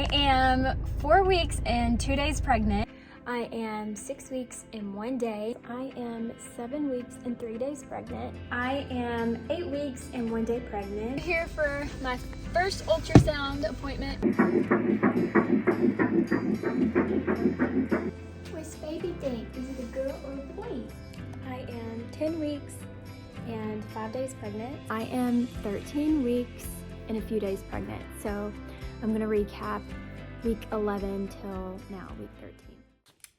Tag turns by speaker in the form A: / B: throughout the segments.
A: I am 4 weeks and 2 days pregnant. I am 6 weeks and 1 day. I am 7 weeks and 3 days pregnant. I am 8 weeks and 1 day pregnant. I'm here for my first ultrasound appointment. What's baby think? Is it a girl or a boy? I am 10 weeks and 5 days pregnant. I am 13 weeks and a few days pregnant. So I'm gonna recap week 11 till now, week 13.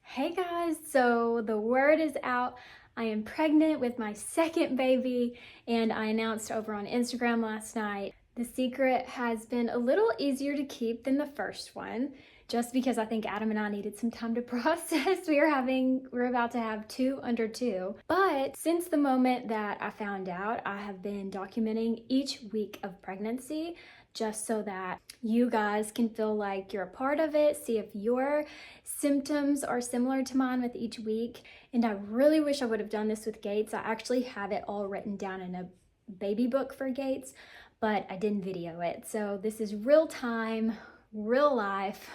A: Hey guys, so the word is out. I am pregnant with my second baby, and I announced over on Instagram last night. The secret has been a little easier to keep than the first one, just because I think Adam and I needed some time to process. We're about to have 2 under 2. But since the moment that I found out, I have been documenting each week of pregnancy, just so that you guys can feel like you're a part of it, see if your symptoms are similar to mine with each week. And I really wish I would have done this with Gates. I actually have it all written down in a baby book for Gates, but I didn't video it. So this is real time, real life,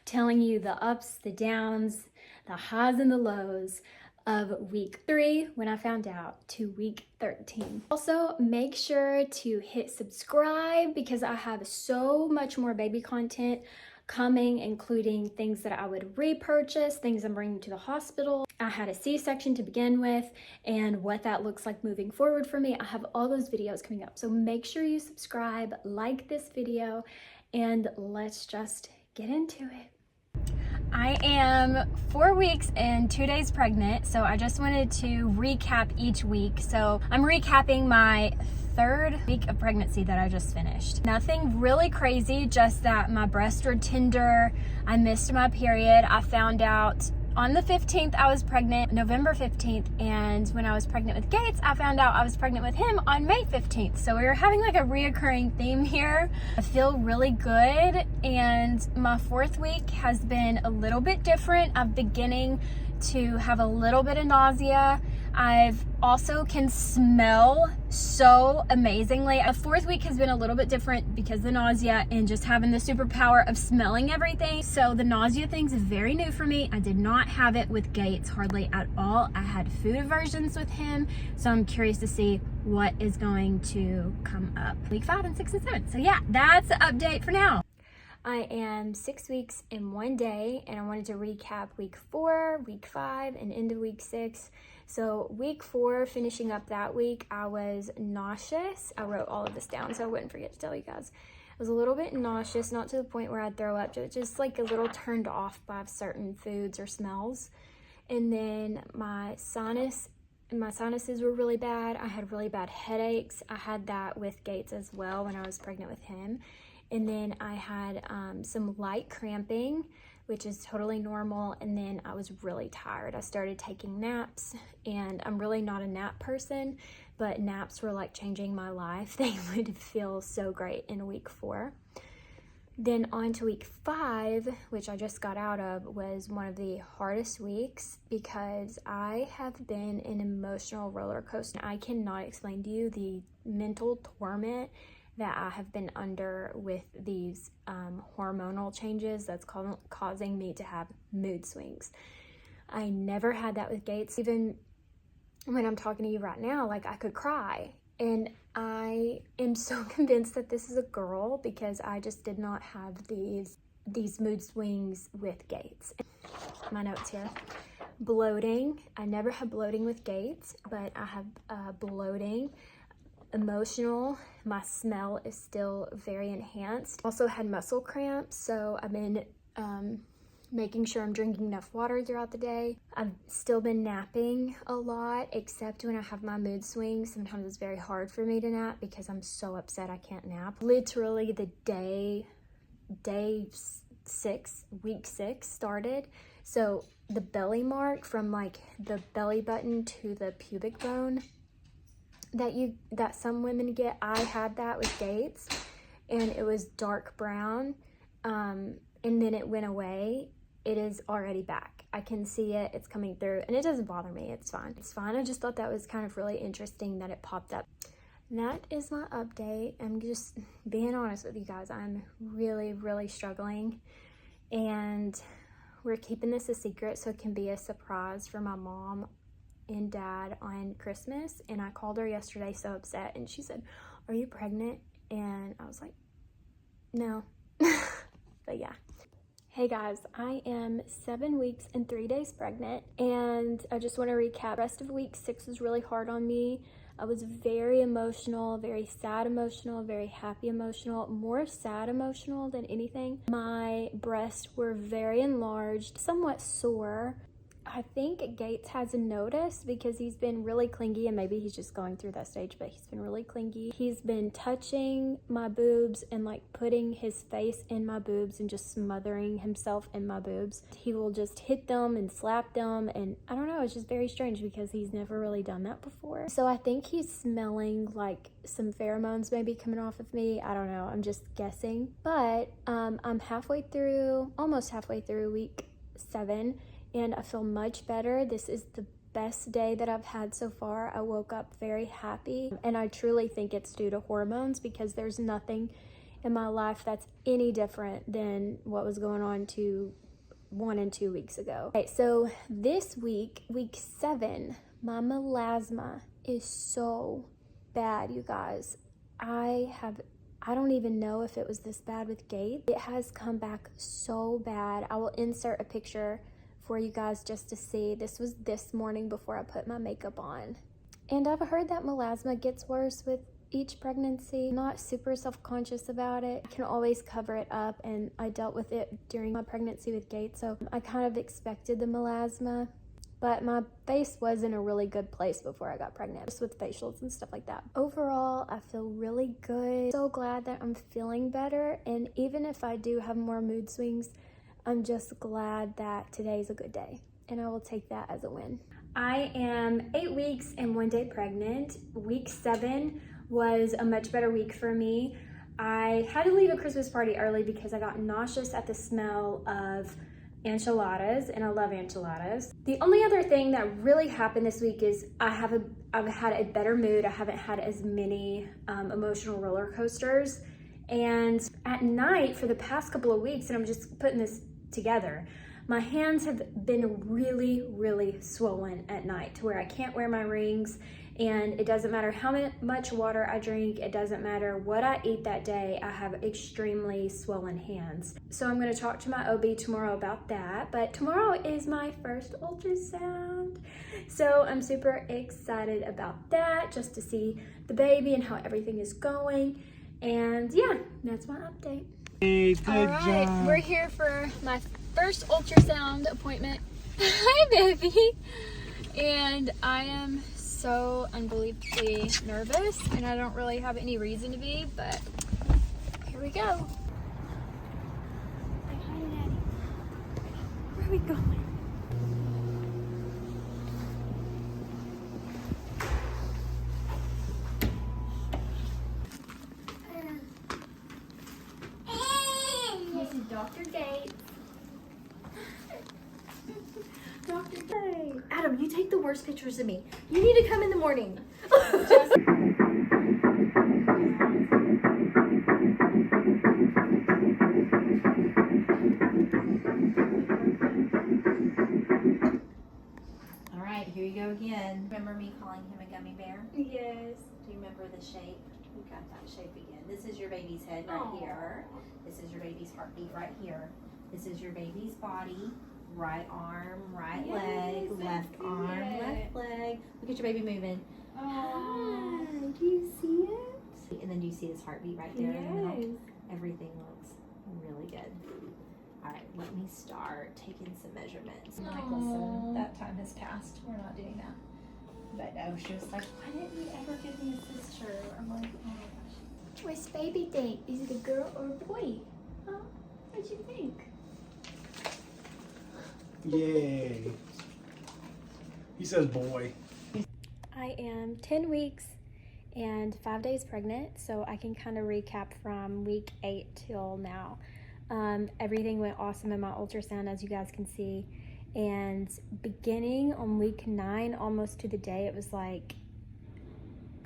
A: telling you the ups, the downs, the highs and the lows of week 3 when I found out to week 13. Also, make sure to hit subscribe because I have so much more baby content coming, including things that I would repurchase, things I'm bringing to the hospital. I had a C-section to begin with, and what that looks like moving forward for me. I have all those videos coming up. So make sure you subscribe, like this video, and let's just get into it. I am 4 weeks and 2 days pregnant, so I just wanted to recap each week. So I'm recapping my 3rd week of pregnancy that I just finished. Nothing really crazy, just that my breasts were tender. I missed my period. I found out on the 15th I was pregnant, November 15th, and when I was pregnant with Gates, I found out I was pregnant with him on May 15th. So we were having like a reoccurring theme here. I feel really good, and my 4th week has been a little bit different. I'm beginning to have a little bit of nausea. I've also can smell so amazingly. The 4th week has been a little bit different because of the nausea and just having the superpower of smelling everything. So the nausea thing's very new for me. I did not have it with Gates hardly at all. I had food aversions with him, so I'm curious to see what is going to come up week 5 and 6 and 7. So yeah, that's the update for now. I am 6 weeks and 1 day, and I wanted to recap week 4, week 5, and into week 6. So week 4, finishing up that week, I was nauseous. I wrote all of this down so I wouldn't forget to tell you guys. I was a little bit nauseous, not to the point where I'd throw up, just like a little turned off by certain foods or smells. And then my sinuses were really bad. I had really bad headaches. I had that with Gates as well when I was pregnant with him. And then I had some light cramping, which is totally normal. And then I was really tired. I started taking naps, and I'm really not a nap person, but naps were like changing my life. They would feel so great in week 4. Then on to week 5, which I just got out of, was one of the hardest weeks because I have been an emotional roller coaster. I cannot explain to you the mental torment that I have been under with these hormonal changes that's causing me to have mood swings. I never had that with Gates. Even when I'm talking to you right now, like I could cry. And I am so convinced that this is a girl because I just did not have these mood swings with Gates. My notes here. Bloating. I never had bloating with Gates, but I have bloating. Emotional. My smell is still very enhanced. Also had muscle cramps, so I've been making sure I'm drinking enough water throughout the day. I've still been napping a lot, except when I have my mood swings. Sometimes it's very hard for me to nap because I'm so upset I can't nap. Literally the day 6, week 6 started. So the belly mark from like the belly button to the pubic bone that some women get, I had that with Gates, and it was dark brown, and then it went away. It is already back. I can see it, it's coming through, and it doesn't bother me. It's fine. I just thought that was kind of really interesting that it popped up. That is my update. I'm just being honest with you guys. I'm really struggling, and we're keeping this a secret so it can be a surprise for my mom and dad on Christmas. And I called her yesterday so upset, and she said, "Are you pregnant?" And I was like, no. But yeah. Hey guys, I am 7 weeks and 3 days pregnant, and I just want to recap. The rest of week 6 was really hard on me. I was very emotional, very sad emotional, very happy emotional, more sad emotional than anything. My breasts were very enlarged, somewhat sore. I think Gates has noticed because he's been really clingy, and maybe he's just going through that stage, but he's been really clingy. He's been touching my boobs and like putting his face in my boobs and just smothering himself in my boobs. He will just hit them and slap them, and I don't know, it's just very strange because he's never really done that before. So I think he's smelling like some pheromones maybe coming off of me. I don't know, I'm just guessing. But I'm almost halfway through week 7, and I feel much better. This is the best day that I've had so far. I woke up very happy, and I truly think it's due to hormones because there's nothing in my life that's any different than what was going on 1 and 2 weeks ago. Okay, so this week, week 7, my melasma is so bad, you guys. I don't even know if it was this bad with Gabe. It has come back so bad. I will insert a picture for you guys just to see. This was this morning before I put my makeup on. And I've heard that melasma gets worse with each pregnancy. I'm not super self-conscious about it. I can always cover it up, and I dealt with it during my pregnancy with Gates, so I kind of expected the melasma. But my face was in a really good place before I got pregnant, just with facials and stuff like that. Overall, I feel really good. So glad that I'm feeling better, and even if I do have more mood swings, I'm just glad that today's a good day, and I will take that as a win. I am 8 weeks and 1 day pregnant. Week 7 was a much better week for me. I had to leave a Christmas party early because I got nauseous at the smell of enchiladas, and I love enchiladas. The only other thing that really happened this week is I've had a better mood. I haven't had as many emotional roller coasters. And at night for the past couple of weeks, and I'm just putting this together, my hands have been really swollen at night to where I can't wear my rings, and it doesn't matter how much water I drink, it doesn't matter what I eat that day, I have extremely swollen hands. So I'm going to talk to my OB tomorrow about that, but tomorrow is my first ultrasound, so I'm super excited about that, just to see the baby and how everything is going. And yeah, that's my update.
B: Hey, good
A: All right,
B: job.
A: we're here for my first ultrasound appointment. Hi, baby. And I am so unbelievably nervous, and I don't really have any reason to be, but here we go. Say hi to Daddy. Where are we going? This is Dr. Gates. Dr. Gates.
C: Adam, you take the worst pictures of me. You need to come in the morning. All right, here you go again. Remember me calling him a gummy bear?
A: Yes.
C: Do you remember the shape? We got that shape again. This is your baby's head right
A: Aww.
C: here. This is your baby's heartbeat right here. This is your baby's body. Right arm, right leg, left arm, left leg. Look at your baby moving. Hi, do you see it? And then do you see his heartbeat right there in the middle? Everything looks really good. All right, let me start taking some measurements. I'm like, listen, that time has passed. We're not doing that. But she was like, why didn't you ever give me a sister? I'm like, oh my gosh.
A: What's baby think? Is it a girl or a boy? Huh? What'd you think?
B: Yay. He says boy.
A: I am 10 weeks and 5 days pregnant, so I can kind of recap from week 8 till now. Everything went awesome in my ultrasound, as you guys can see, and beginning on week 9, almost to the day, it was like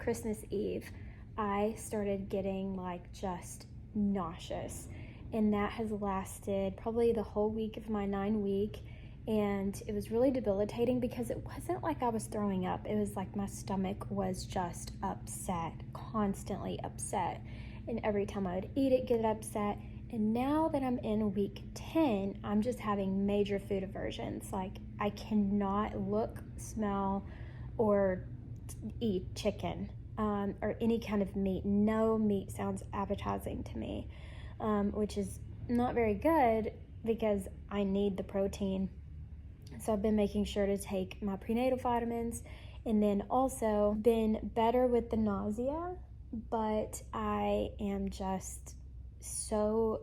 A: Christmas Eve. I started getting like just nauseous, and that has lasted probably the whole week of my 9-week. And it was really debilitating because it wasn't like I was throwing up. It was like my stomach was just upset, constantly upset. And every time I would eat it, get upset. And now that I'm in week 10, I'm just having major food aversions. Like I cannot look, smell, or eat chicken or any kind of meat. No meat sounds appetizing to me, which is not very good because I need the protein. So I've been making sure to take my prenatal vitamins, and then also been better with the nausea, but I am just so,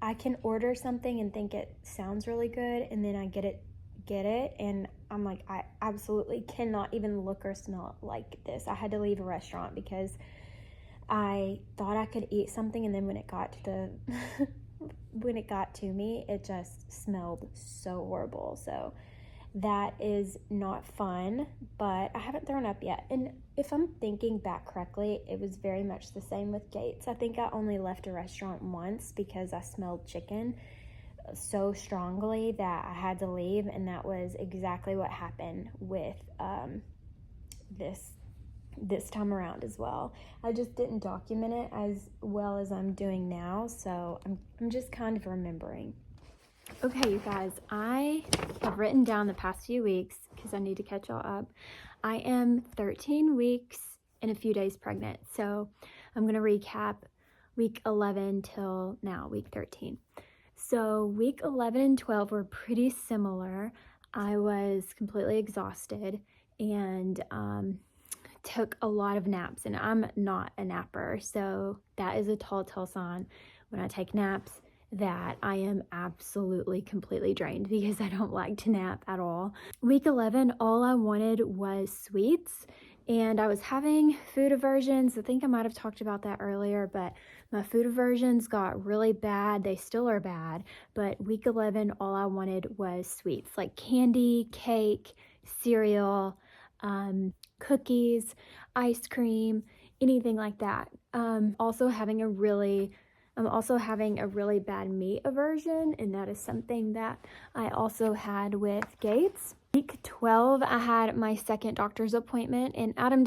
A: I can order something and think it sounds really good, and then I get it, and I'm like, I absolutely cannot even look or smell like this. I had to leave a restaurant because I thought I could eat something, and then when it got to the when it got to me, it just smelled so horrible. So that is not fun, but I haven't thrown up yet. And if I'm thinking back correctly, it was very much the same with Gates. I think I only left a restaurant once because I smelled chicken so strongly that I had to leave, and that was exactly what happened with this time around as well. I just didn't document it as well as I'm doing now, so I'm just kind of remembering. Okay, you guys, I have written down the past few weeks because I need to catch y'all up. I am 13 weeks and a few days pregnant, so I'm going to recap week 11 till now, week 13. So week 11 and 12 were pretty similar. I was completely exhausted and took a lot of naps, and I'm not a napper, so that is a telltale sign when I take naps that I am absolutely completely drained because I don't like to nap at all. Week 11, all I wanted was sweets, and I was having food aversions. I think I might have talked about that earlier, but my food aversions got really bad. They still are bad, but week 11, all I wanted was sweets, like candy, cake, cereal, cookies, ice cream, anything like that. I'm also having a really bad meat aversion, and that is something that I also had with Gates. Week 12, I had my second doctor's appointment, and Adam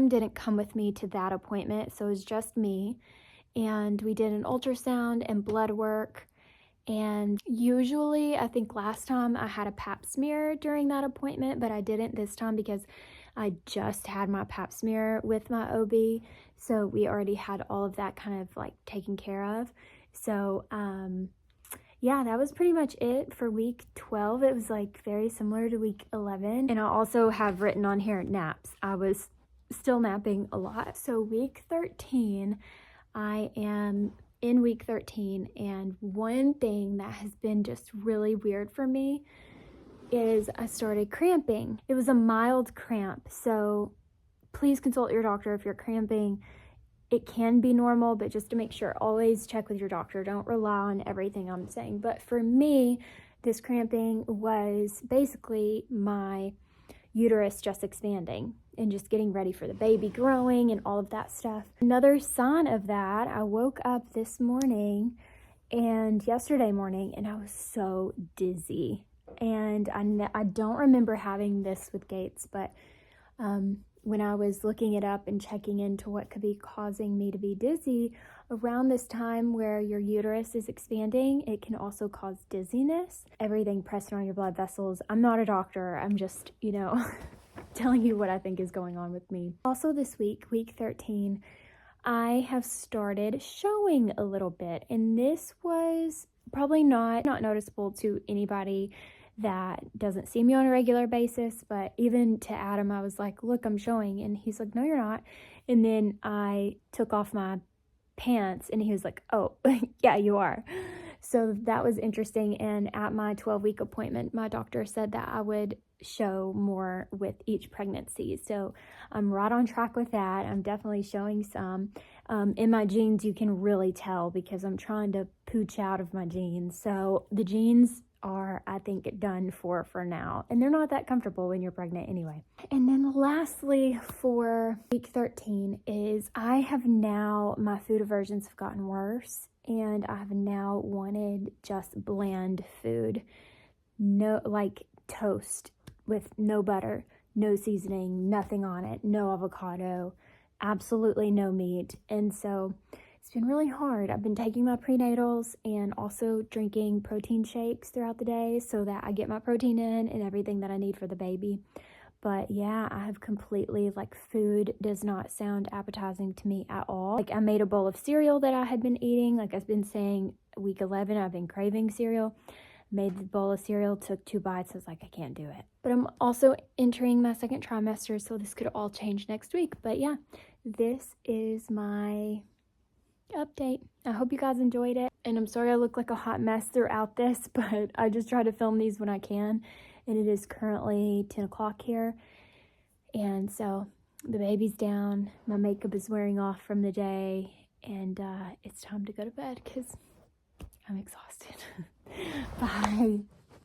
A: didn't come with me to that appointment, so it was just me. And we did an ultrasound and blood work. And usually, I think last time I had a pap smear during that appointment, but I didn't this time because I just had my pap smear with my OB. So we already had all of that kind of like taken care of. So, yeah, that was pretty much it for week 12. It was like very similar to week 11. And I also have written on here naps. I was still napping a lot. So week 13, I am in week 13, and one thing that has been just really weird for me is I started cramping. It was a mild cramp, so please consult your doctor if you're cramping. It can be normal, but just to make sure, always check with your doctor. Don't rely on everything I'm saying. But for me, this cramping was basically my uterus just expanding and just getting ready for the baby growing and all of that stuff. Another sign of that, I woke up this morning and yesterday morning, and I was so dizzy. And I don't remember having this with Gates, but when I was looking it up and checking into what could be causing me to be dizzy, around this time where your uterus is expanding, it can also cause dizziness. Everything pressing on your blood vessels. I'm not a doctor. I'm just, telling you what I think is going on with me. Also this week, week 13, I have started showing a little bit, and this was probably not noticeable to anybody that doesn't see me on a regular basis, but even to Adam, I was like, look, I'm showing, and he's like, no, you're not. And then I took off my pants, and he was like, oh, yeah, you are. So that was interesting, and at my 12-week appointment, my doctor said that I would show more with each pregnancy. So I'm right on track with that. I'm definitely showing some. In my jeans, you can really tell because I'm trying to pooch out of my jeans. So the jeans are, I think, done for now. And they're not that comfortable when you're pregnant anyway. And then lastly for week 13 is my food aversions have gotten worse, and I've now wanted just bland food. No, like toast with no butter, no seasoning, nothing on it, no avocado, absolutely no meat. And so it's been really hard. I've been taking my prenatals and also drinking protein shakes throughout the day so that I get my protein in and everything that I need for the baby. But yeah, I have completely, food does not sound appetizing to me at all. I made a bowl of cereal that I had been eating. Like I've been saying, week 11, I've been craving cereal. Made the bowl of cereal, took 2 bites. I was like, I can't do it. But I'm also entering my 2nd trimester, so this could all change next week. But yeah, this is my update. I hope you guys enjoyed it. And I'm sorry I look like a hot mess throughout this, but I just try to film these when I can. And it is currently 10 o'clock here. And so the baby's down. My makeup is wearing off from the day. And it's time to go to bed because I'm exhausted. Bye.